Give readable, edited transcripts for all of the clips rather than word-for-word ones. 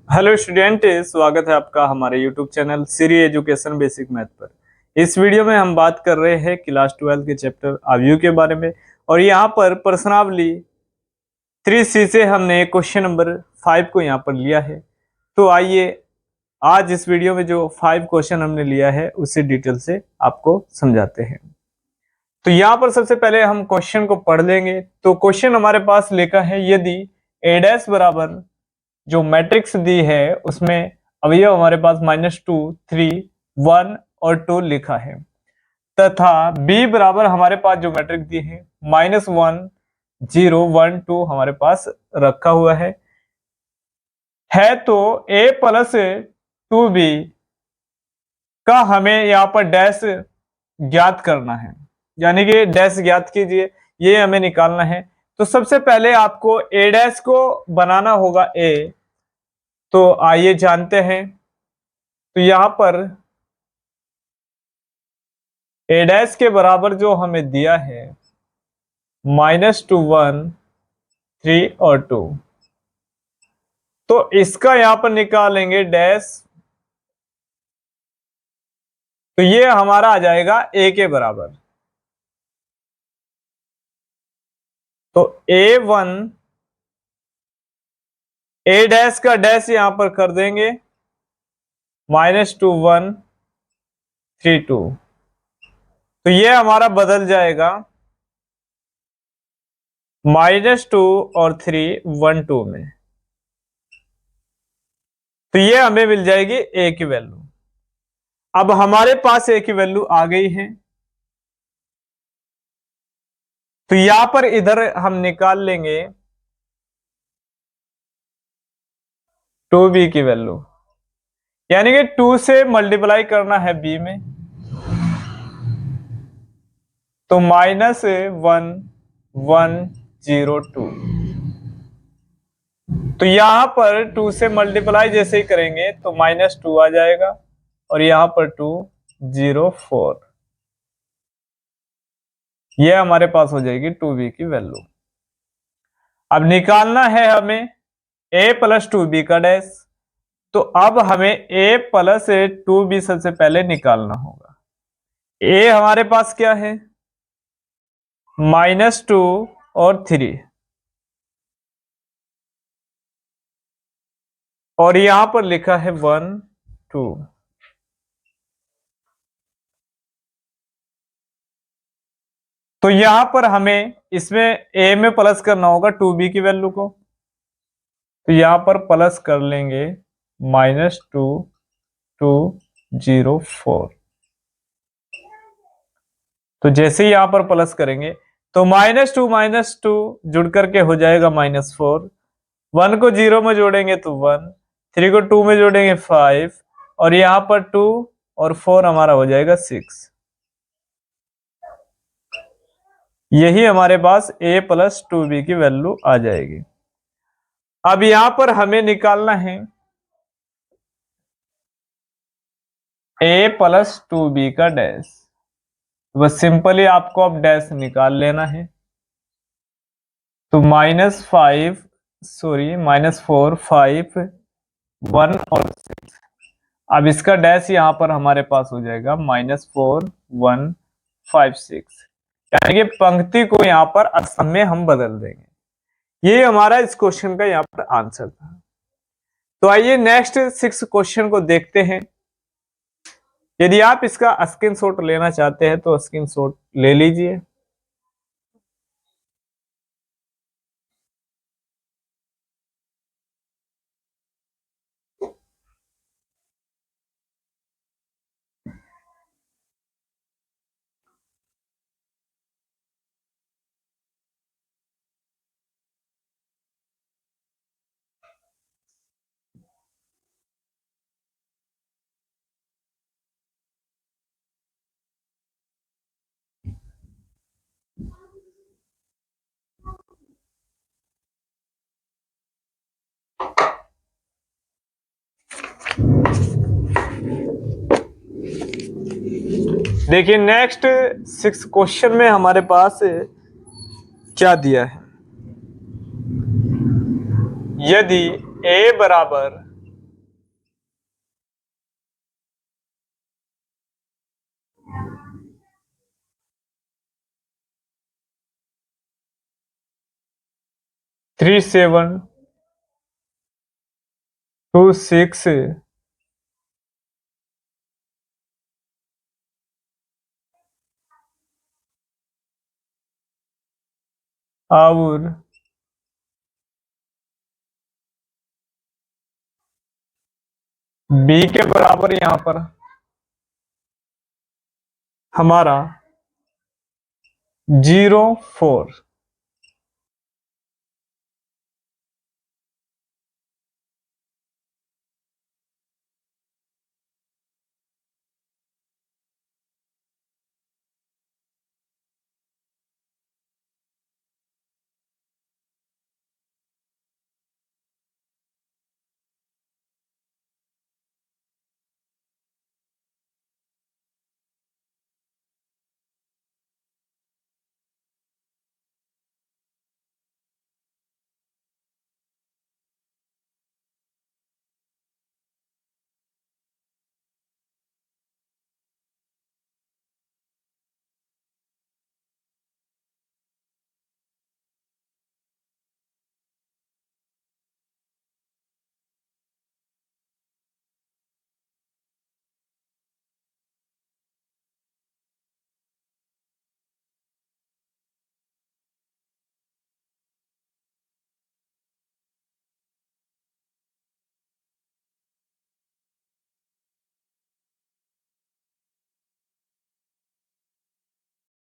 Hello student, स्वागत है आपका हमारे YouTube channel Shri education basic math पर। इस वीडियो में हम बात कर रहे हैं क्लास 12 के चैप्टर अवयव के बारे में। और यहाँ पर प्रश्नावली 3C से हमने क्वेश्चन नंबर 5 को यहाँ पर लिया है। तो आइए आज इस वीडियो में जो 5 क्वेश्चन हमने लिया है उसे डिटेल से आपको समझाते हैं। तो यहाँ पर सबसे पहले हम क्वेश्चन को पढ़ लेंगे। तो क्वेश्चन हमारे पास लिखा है, यदि ए डैश बराबर जो मैट्रिक्स दी है उसमें अवयव हमारे पास -2, 3, 1 और 2 लिखा है, तथा बी बराबर हमारे पास जो मैट्रिक्स दी है -1, 0, 1, 2 हमारे पास रखा हुआ है तो a प्लस 2b का हमें यहाँ पर डैश ज्ञात करना है, यानी कि डैश ज्ञात कीजिए, ये हमें निकालना है। तो सबसे पहले आपको a डैश को बनाना होगा a। तो आइए जानते हैं। तो यहां पर ए डैश के बराबर जो हमें दिया है -2, 1, 3 और 2, तो इसका यहां पर निकालेंगे डैश। तो ये हमारा आ जाएगा ए के बराबर। तो A1 ए डैश का डैश यहां पर कर देंगे -2, 1, 3, 2। तो ये हमारा बदल जाएगा -2 और 3, 1, 2 में। तो ये हमें मिल जाएगी ए की वैल्यू। अब हमारे पास ए की वैल्यू आ गई है, तो यहां पर इधर हम निकाल लेंगे 2b की वैल्यू, यानी कि 2 से मल्टीप्लाई करना है b में। तो -1, 1, 0, 2। तो यहां पर 2 से मल्टीप्लाई जैसे ही करेंगे तो -2 आ जाएगा, और यहां पर 2, 0, 4। यह हमारे पास हो जाएगी 2b की वैल्यू। अब निकालना है हमें a प्लस 2b का डैश। तो अब हमें a प्लस 2b सबसे पहले निकालना होगा। a हमारे पास क्या है, -2 और 3, और यहां पर लिखा है 1, 2। तो यहां पर हमें इसमें a में प्लस करना होगा 2b की वैल्यू को। तो यहां पर प्लस कर लेंगे -2, 2, 0, 4। तो जैसे ही यहां पर प्लस करेंगे तो -2 जुड़ करके हो जाएगा -4। 1 को 0 में जोड़ेंगे तो 1, 3 को 2 में जोड़ेंगे 5, और यहां पर 2 और 4 हमारा हो जाएगा 6। यही हमारे पास a प्लस 2b की वैल्यू आ जाएगी। अब यहां पर हमें निकालना है a प्लस 2b का डैश। बस सिंपली आपको अब डैश निकाल लेना है। तो -4, 5, 1 और 6। अब इसका डैश यहां पर हमारे पास हो जाएगा -4, 1, 5, 6, यानी कि पंक्ति को यहां पर असम में हम बदल देंगे। ये हमारा इस क्वेश्चन का यहाँ पर आंसर था। तो आइए नेक्स्ट 6 क्वेश्चन को देखते हैं। यदि आप इसका स्क्रीनशॉट लेना चाहते हैं तो स्क्रीनशॉट ले लीजिए। देखिए नेक्स्ट 6 क्वेश्चन में हमारे पास क्या दिया है। यदि a बराबर 3726 और बी के बराबर यहां पर हमारा 04।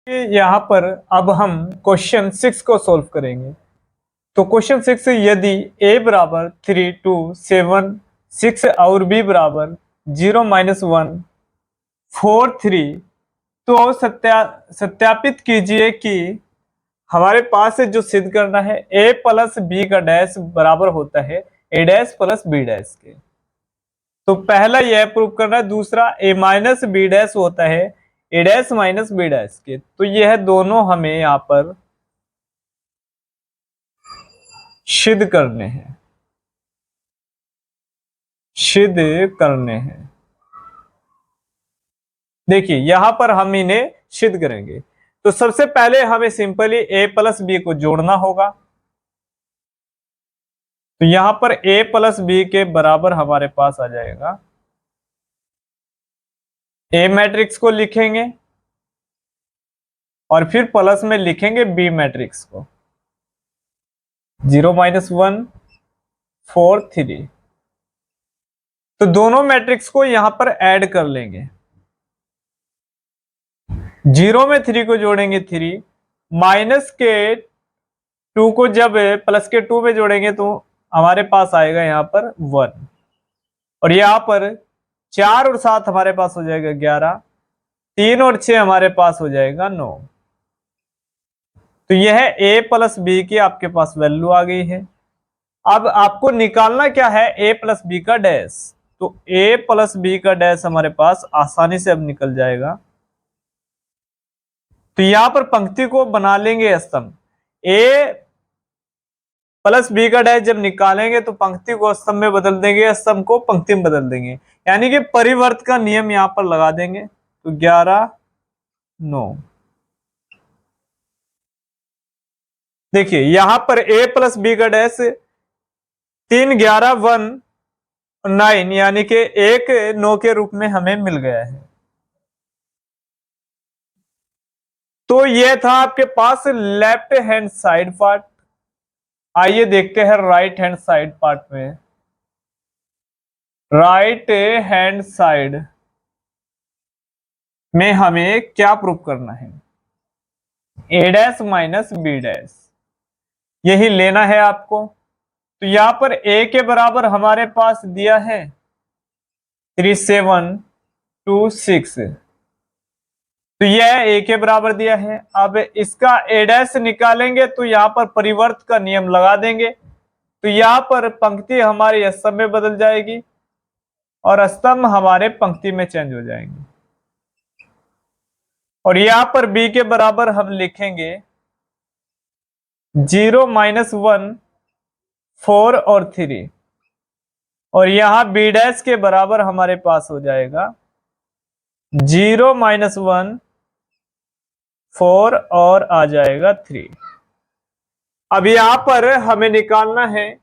यहां पर अब हम क्वेश्चन 6 को सोल्व करेंगे। तो क्वेश्चन 6, यदि a बराबर 3 2 7 6 और b बराबर 0 -1 4 3, तो सत्यापित कीजिए कि हमारे पास से जो सिद्ध करना है a प्लस b का डैश बराबर होता है a dash plus b dash के। तो पहला यह प्रूव करना है। दूसरा a माइनस b डैश होता है a dash minus b dash के। तो यह दोनों हमें यहाँ पर सिद्ध करने हैं, सिद्ध करने हैं। देखिए यहां पर हम इन्हें सिद्ध करेंगे। तो सबसे पहले हमें सिंपली a प्लस बी को जोड़ना होगा। तो यहां पर a प्लस बी के बराबर हमारे पास आ जाएगा, a मैट्रिक्स को लिखेंगे और फिर प्लस में लिखेंगे b मैट्रिक्स को, 0 -1 4 3। तो दोनों मैट्रिक्स को यहां पर ऐड कर लेंगे। 0 में 3 को जोड़ेंगे 3, माइनस के 2 को जब प्लस के 2 में जोड़ेंगे तो हमारे पास आएगा यहां पर 1। और यहां पर 4 और 7 हमारे पास हो जाएगा 11, 3 और 6 हमारे पास हो जाएगा 9। तो यह a प्लस बी की आपके पास वैल्यू आ गई है। अब आपको निकालना क्या है, a प्लस बी का डैश। तो a प्लस बी का डैश हमारे पास आसानी से अब निकल जाएगा। तो यहां पर पंक्ति को बना लेंगे स्तंभ। a प्लस बी का डैश जब निकालेंगे तो पंक्ति को स्तंभ में बदल देंगे, स्तंभ को पंक्ति में बदल देंगे, यानी कि परिवर्त का नियम यहां पर लगा देंगे। तो 11 9। देखिए यहां पर a प्लस बी का डैश 3 11 1 9 यानी कि 1 9 के रूप में हमें मिल गया है। तो यह था आपके पास लेफ्ट हैंड साइड पार्ट। आइए देखते हैं राइट हैंड साइड पार्ट में। राइट हैंड साइड में हमें क्या प्रूव करना है, a dash minus B dash, यही लेना है आपको। तो यहां पर a के बराबर हमारे पास दिया है 3 7 2 6। तो यह a के बराबर दिया है। अब इसका a डैश निकालेंगे तो यहां पर परिवर्त का नियम लगा देंगे। तो यहां पर पंक्ति हमारी स्तंभ में बदल जाएगी और स्तंभ हमारे पंक्ति में चेंज हो जाएंगे। और यहां पर b के बराबर हम लिखेंगे 0 -1 4 और 3। और यहां b डैश के बराबर हमारे पास हो जाएगा 0 -1 4 और आ जाएगा 3। अब यहां पर हमें निकालना है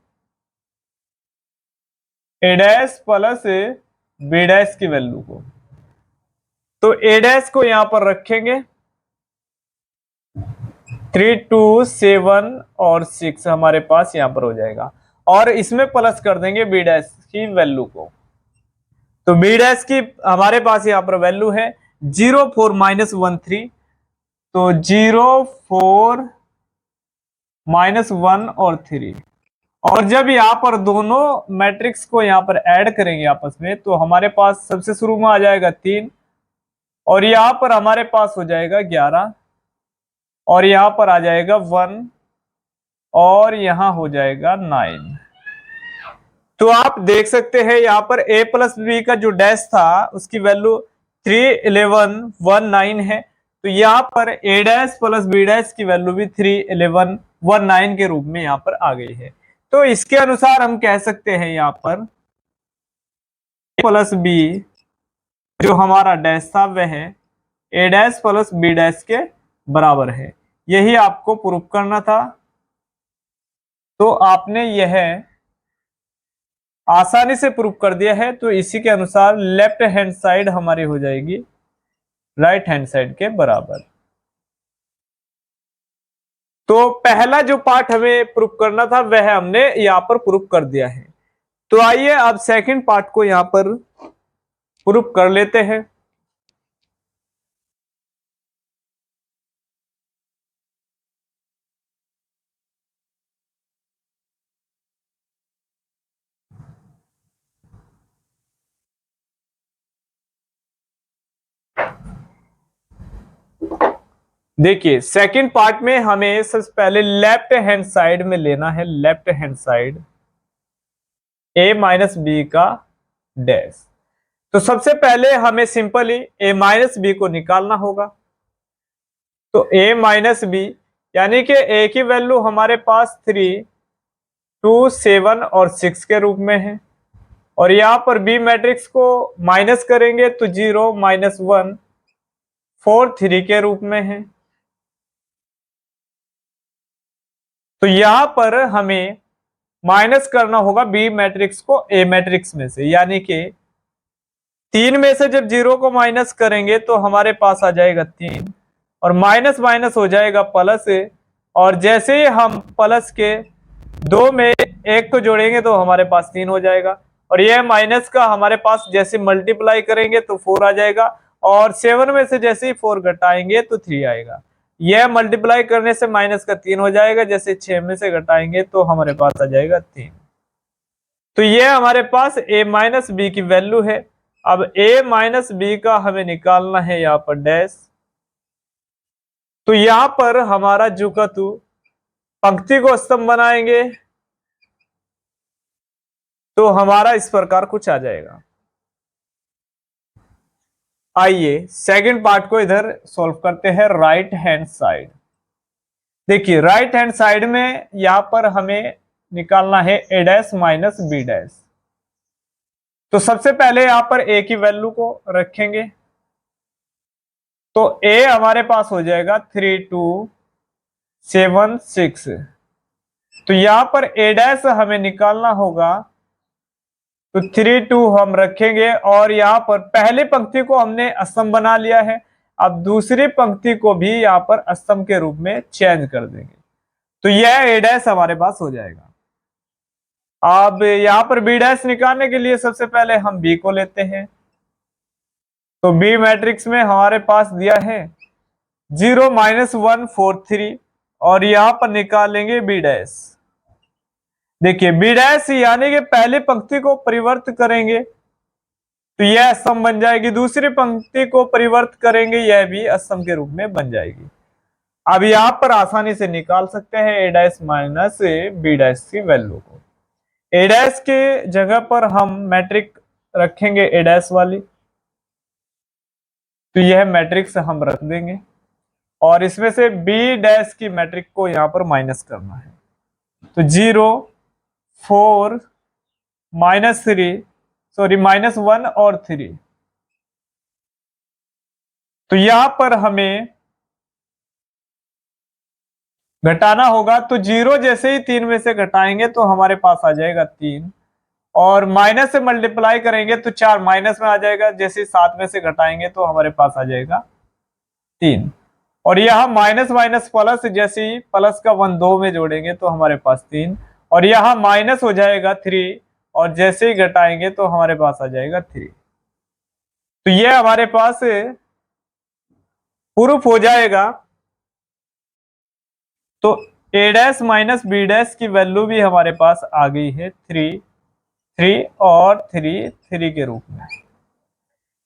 ए डैश प्लस बी डैश की वैल्यू को। तो ए डैश को यहां पर रखेंगे 3, 2, 7 और 6 हमारे पास यहां पर हो जाएगा, और इसमें प्लस कर देंगे बी डैश की वैल्यू को। तो बी डैश की हमारे पास यहां पर वैल्यू है 0, 4, -1, 3। तो 0, 4, -1 और 3। और जब यहां पर दोनों मैट्रिक्स को यहां पर ऐड करेंगे आपस में, तो हमारे पास सबसे शुरू में आ जाएगा 3, और यहां पर हमारे पास हो जाएगा 11, और यहां पर आ जाएगा 1, और यहां हो जाएगा 9। तो आप देख सकते हैं यहां पर a प्लस बी का जो डैश था उसकी वैल्यू 3, 11, 1, 9 है। तो यहां पर a dash plus B dash की वैल्यू भी 3, 11, 1, 9 के रूप में यहां पर आ गई है। तो इसके अनुसार हम कह सकते हैं यहां पर a प्लस बी जो हमारा डैश था वह a dash plus B dash के बराबर है। यही आपको प्रूफ करना था। तो आपने यह आसानी से प्रूफ कर दिया है। तो इसी के अनुसार लेफ्ट हैंड साइड हमारी हो जाएगी राइट हैंड साइड के बराबर। तो पहला जो पार्ट हमें प्रूफ करना था वह हमने यहां पर प्रूफ कर दिया है। तो आइए अब सेकंड पार्ट को यहां पर प्रूफ कर लेते हैं। देखिए सेकंड पार्ट में हमें सबसे पहले लेफ्ट हैंड साइड में लेना है, left hand side a minus B का डैश। तो सबसे पहले हमें सिंपली a माइनस बी को निकालना होगा। तो a माइनस बी यानी कि a की वैल्यू हमारे पास 3, 2, 7 और 6 के रूप में है, और यहां पर बी मैट्रिक्स को माइनस करेंगे तो 0, -1, 4, 3 के रूप में है। तो यहां पर हमें माइनस करना होगा बी मैट्रिक्स को ए मैट्रिक्स में से, यानी कि 3 में से जब 0 को माइनस करेंगे तो हमारे पास आ जाएगा 3, और माइनस माइनस हो जाएगा प्लस, और जैसे ही हम प्लस के 2 में 1 को जोड़ेंगे तो हमारे पास 3 हो जाएगा, और यह माइनस का हमारे पास जैसे मल्टीप्लाई करेंगे तो 4 आ जाएगा, और 7 में से जैसे ही 4 घटाएंगे तो 3 आएगा। यह मल्टीप्लाई करने से माइनस का 3 हो जाएगा, जैसे 6 में से घटाएंगे तो हमारे पास आ जाएगा 3। तो यह हमारे पास a माइनस बी की वैल्यू है। अब a माइनस बी का हमें निकालना है यहां पर डैश। तो यहां पर हमारा जुकतु पंक्ति को स्तंभ बनाएंगे तो हमारा इस प्रकार कुछ आ जाएगा। आइए सेकंड पार्ट को इधर सॉल्व करते हैं राइट हैंड साइड। देखिए राइट हैंड साइड में यहां पर हमें निकालना है a dash minus B dash. तो सबसे पहले यहां पर a की वैल्यू को रखेंगे। तो a हमारे पास हो जाएगा 3, 2, 7, 6। तो यहां पर a डैश हमें निकालना होगा, तो 3, 2 हम रखेंगे, और यहां पर पहली पंक्ति को हमने स्तंभ बना लिया है। अब दूसरी पंक्ति को भी यहां पर स्तंभ के रूप में चेंज कर देंगे, तो यह a डैश हमारे पास हो जाएगा। अब यहां पर बी डैश निकालने के लिए सबसे पहले हम बी को लेते हैं। तो बी मैट्रिक्स में हमारे पास दिया है 0, -1, 4, 3, और यहां पर निकालेंगे बी डैश। देखिए बी डैश यानी कि पहली पंक्ति को परिवर्त करेंगे तो यह स्तंभ बन जाएगी, दूसरी पंक्ति को परिवर्त करेंगे यह भी स्तंभ के रूप में बन जाएगी। अब यहां पर आसानी से निकाल सकते हैं ए डैश माइनस बी डैश की वैल्यू को। ए डैश के जगह पर हम मैट्रिक रखेंगे ए डैश वाली, तो यह मैट्रिक्स हम रख देंगे, और इसमें से बी डैश की मैट्रिक को यहां पर माइनस करना है। तो 0, 4, -3, सॉरी -1 और 3। तो यहां पर हमें घटाना होगा तो 0 जैसे ही 3 में से घटाएंगे तो हमारे पास आ जाएगा 3, और माइनस से मल्टीप्लाई करेंगे तो 4 माइनस में आ जाएगा, जैसे 7 में से घटाएंगे तो हमारे पास आ जाएगा 3, और यहां माइनस माइनस प्लस, जैसे ही प्लस का 1 2 में जोड़ेंगे तो हमारे पास 3, और यहां माइनस हो जाएगा 3, और जैसे ही घटाएंगे तो हमारे पास आ जाएगा 3। तो ये हमारे पास प्रूफ हो जाएगा। तो a dash minus B dash की वैल्यू भी हमारे पास आ गई है 3 3 और 3 3 के रूप में।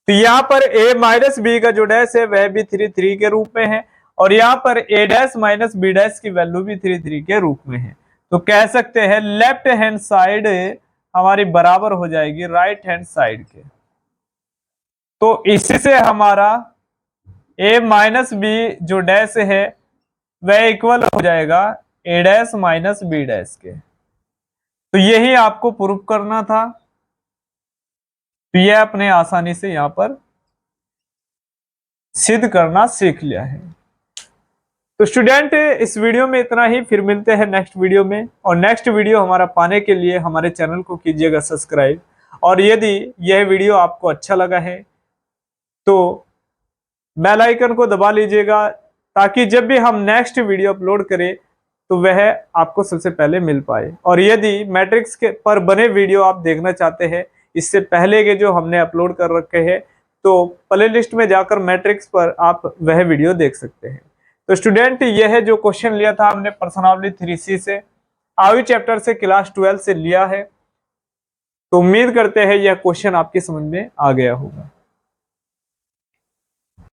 तो यहाँ पर a माइनस बी का जो डैश है वह भी 3 3 के रूप में है, और यहाँ पर a dash minus B dash की वैल्यू भी 3 3 के रूप में है। तो कह सकते हैं लेफ्ट हैंड साइड हमारी बराबर हो जाएगी राइट हैंड साइड के। तो इससे हमारा a माइनस बी जो डैश है वह इक्वल हो जाएगा a dash minus B dash के। तो यही आपको प्रूफ करना था। तो यह अपने आसानी से यहां पर सिद्ध करना सीख लिया है। तो स्टूडेंट इस वीडियो में इतना ही, फिर मिलते हैं नेक्स्ट वीडियो में। और नेक्स्ट वीडियो हमारा पाने के लिए हमारे चैनल को कीजिएगा सब्सक्राइब, और यदि यह वीडियो आपको अच्छा लगा है तो बेल आइकन को दबा लीजिएगा, ताकि जब भी हम नेक्स्ट वीडियो अपलोड करें तो वह आपको सबसे पहले मिल पाए। और यदि मैट्रिक्स के पर बने वीडियो आप देखना चाहते हैं इससे पहले के जो हमने अपलोड कर रखे हैं, तो प्ले लिस्ट में जाकर मैट्रिक्स पर आप वह वीडियो देख सकते हैं। तो स्टूडेंट यह जो क्वेश्चन लिया था हमने पर्सनावली 3C से, आयु चैप्टर से, क्लास 12 से लिया है। तो उम्मीद करते हैं यह क्वेश्चन आपकी समझ में आ गया होगा।